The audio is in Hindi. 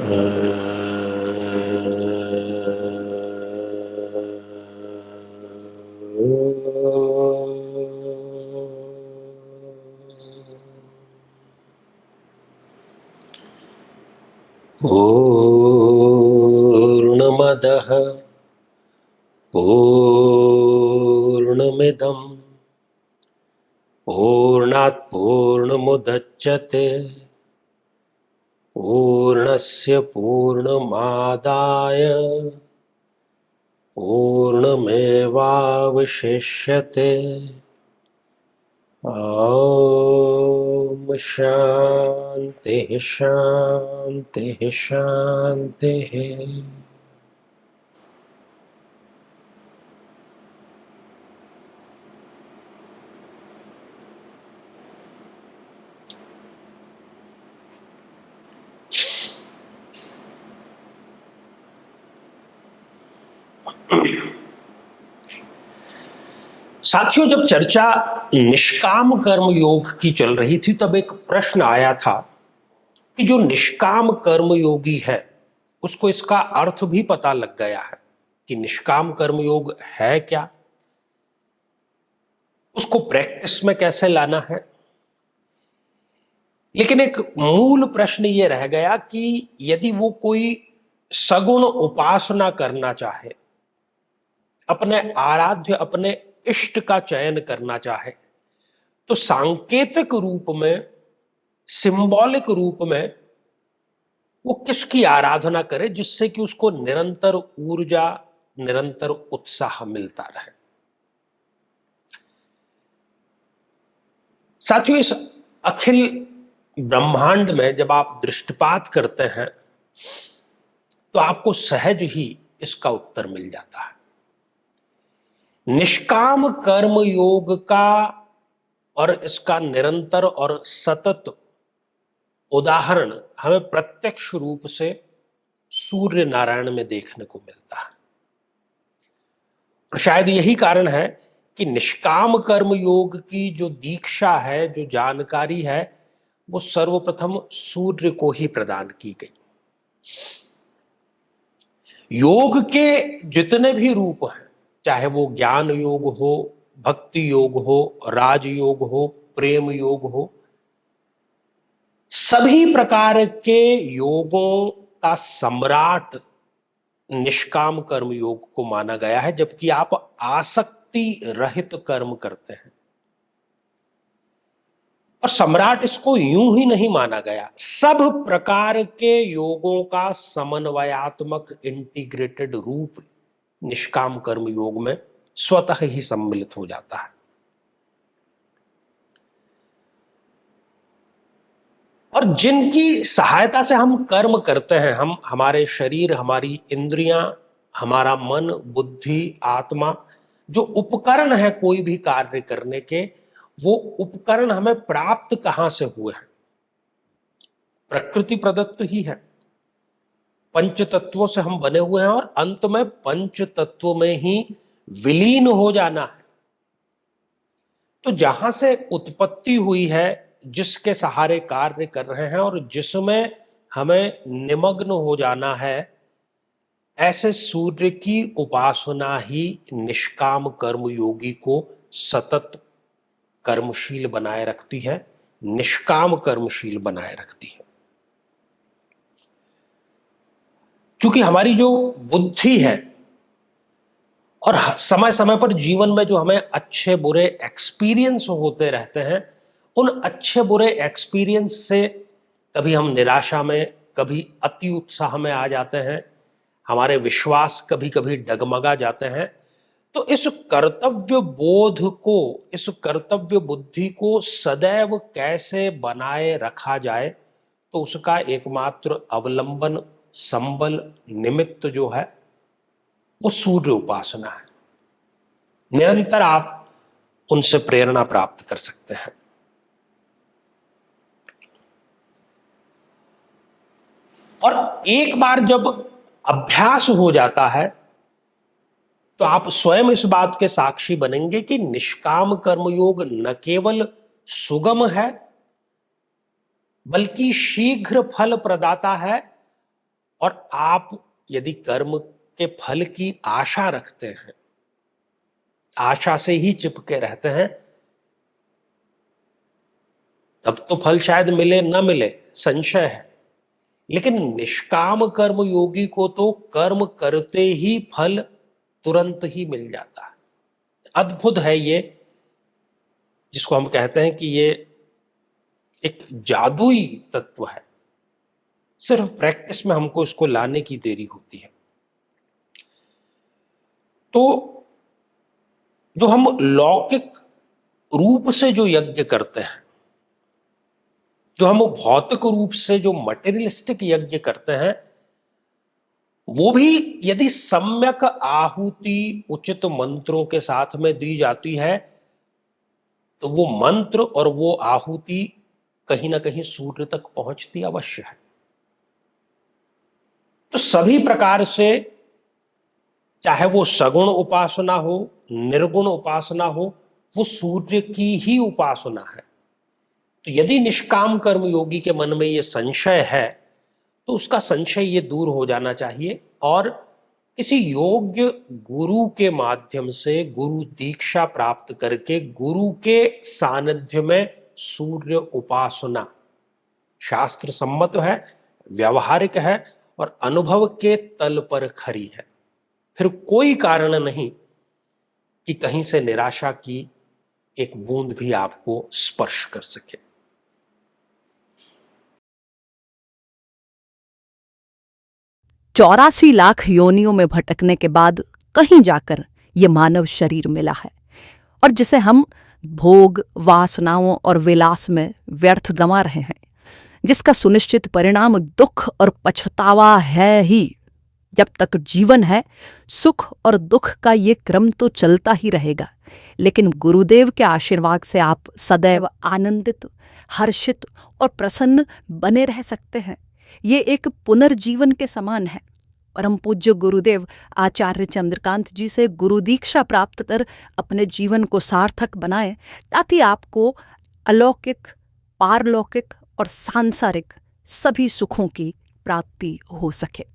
पूर्णमदः पूर्णमिदं पूर्णात् पूर्णमुदच्यते पूर्णस्य पूर्णमादाय पूर्णमेवावशिष्यते। ॐ शान्तिः शान्तिः शान्तिः। साथियों, जब चर्चा निष्काम कर्म योग की चल रही थी तब एक प्रश्न आया था कि जो निष्काम कर्म योगी है उसको इसका अर्थ भी पता लग गया है कि निष्काम कर्म योग है क्या, उसको प्रैक्टिस में कैसे लाना है। लेकिन एक मूल प्रश्न ये रह गया कि यदि वो कोई सगुण उपासना करना चाहे, अपने आराध्य अपने इष्ट का चयन करना चाहे, तो सांकेतिक रूप में, सिंबॉलिक रूप में वो किसकी आराधना करे जिससे कि उसको निरंतर ऊर्जा, निरंतर उत्साह मिलता रहे। साथियों, इस अखिल ब्रह्मांड में जब आप दृष्टिपात करते हैं तो आपको सहज ही इसका उत्तर मिल जाता है। निष्काम कर्म योग का और इसका निरंतर और सतत उदाहरण हमें प्रत्यक्ष रूप से सूर्य नारायण में देखने को मिलता है। और शायद यही कारण है कि निष्काम कर्म योग की जो दीक्षा है, जो जानकारी है, वो सर्वप्रथम सूर्य को ही प्रदान की गई। योग के जितने भी रूप हैं, चाहे वो ज्ञान योग हो, भक्ति योग हो, राज योग हो, प्रेम योग हो, सभी प्रकार के योगों का सम्राट निष्काम कर्म योग को माना गया है, जबकि आप आसक्ति रहित कर्म करते हैं। और सम्राट इसको यूं ही नहीं माना गया, सब प्रकार के योगों का समन्वयात्मक इंटीग्रेटेड रूप निष्काम कर्म योग में स्वतः ही सम्मिलित हो जाता है। और जिनकी सहायता से हम कर्म करते हैं, हम हमारे शरीर, हमारी इंद्रियां, हमारा मन, बुद्धि, आत्मा, जो उपकरण है कोई भी कार्य करने के, वो उपकरण हमें प्राप्त कहां से हुए हैं? प्रकृति प्रदत्त ही है। पंच तत्वों से हम बने हुए हैं और अंत में पंच तत्व में ही विलीन हो जाना है। तो जहां से उत्पत्ति हुई है, जिसके सहारे कार्य कर रहे हैं और जिसमें हमें निमग्न हो जाना है, ऐसे सूर्य की उपासना ही निष्काम कर्म योगी को सतत कर्मशील बनाए रखती है, निष्काम कर्मशील बनाए रखती है। क्योंकि हमारी जो बुद्धि है और समय समय पर जीवन में जो हमें अच्छे बुरे एक्सपीरियंस होते रहते हैं, उन अच्छे बुरे एक्सपीरियंस से कभी हम निराशा में, कभी अति उत्साह में आ जाते हैं, हमारे विश्वास कभी कभी डगमगा जाते हैं। तो इस कर्तव्य बोध को, इस कर्तव्य बुद्धि को सदैव कैसे बनाए रखा जाए, तो उसका एकमात्र अवलंबन, संबल, निमित्त जो है वो सूर्य उपासना है। निरंतर आप उनसे प्रेरणा प्राप्त कर सकते हैं। और एक बार जब अभ्यास हो जाता है तो आप स्वयं इस बात के साक्षी बनेंगे कि निष्काम कर्मयोग न केवल सुगम है, बल्कि शीघ्र फल प्रदाता है और आप यदि कर्म के फल की आशा रखते हैं, आशा से ही चिपके रहते हैं, तब तो फल शायद मिले ना मिले, संशय है। लेकिन निष्काम कर्म योगी को तो कर्म करते ही फल तुरंत ही मिल जाता है। अद्भुत है ये, जिसको हम कहते हैं कि ये एक जादुई तत्व है। सिर्फ प्रैक्टिस में हमको इसको लाने की देरी होती है। तो जो हम लौकिक रूप से जो यज्ञ करते हैं, जो हम भौतिक रूप से जो मटेरियलिस्टिक यज्ञ करते हैं, वो भी यदि सम्यक आहुति उचित मंत्रों के साथ में दी जाती है, तो वो मंत्र और वो आहुति कहीं ना कहीं सूर्य तक पहुंचती अवश्य है। तो सभी प्रकार से, चाहे वो सगुण उपासना हो, निर्गुण उपासना हो, वो सूर्य की ही उपासना है। तो यदि निष्काम कर्म योगी के मन में ये संशय है, तो उसका संशय ये दूर हो जाना चाहिए और किसी योग्य गुरु के माध्यम से गुरु दीक्षा प्राप्त करके गुरु के सानिध्य में सूर्य उपासना शास्त्र सम्मत है, व्यवहारिक है और अनुभव के तल पर खरी है। फिर कोई कारण नहीं कि कहीं से निराशा की एक बूंद भी आपको स्पर्श कर सके। 84 लाख योनियों में भटकने के बाद कहीं जाकर ये मानव शरीर मिला है, और जिसे हम भोग, वासनाओं और विलास में व्यर्थ गंवा रहे हैं, जिसका सुनिश्चित परिणाम दुख और पछतावा है ही। जब तक जीवन है, सुख और दुख का ये क्रम तो चलता ही रहेगा, लेकिन गुरुदेव के आशीर्वाद से आप सदैव आनंदित, हर्षित और प्रसन्न बने रह सकते हैं। ये एक पुनर्जीवन के समान है। परम पूज्य गुरुदेव आचार्य चंद्रकांत जी से गुरु दीक्षा प्राप्त कर अपने जीवन को सार्थक बनाएं, ताकि आपको अलौकिक, पारलौकिक और सांसारिक सभी सुखों की प्राप्ति हो सके।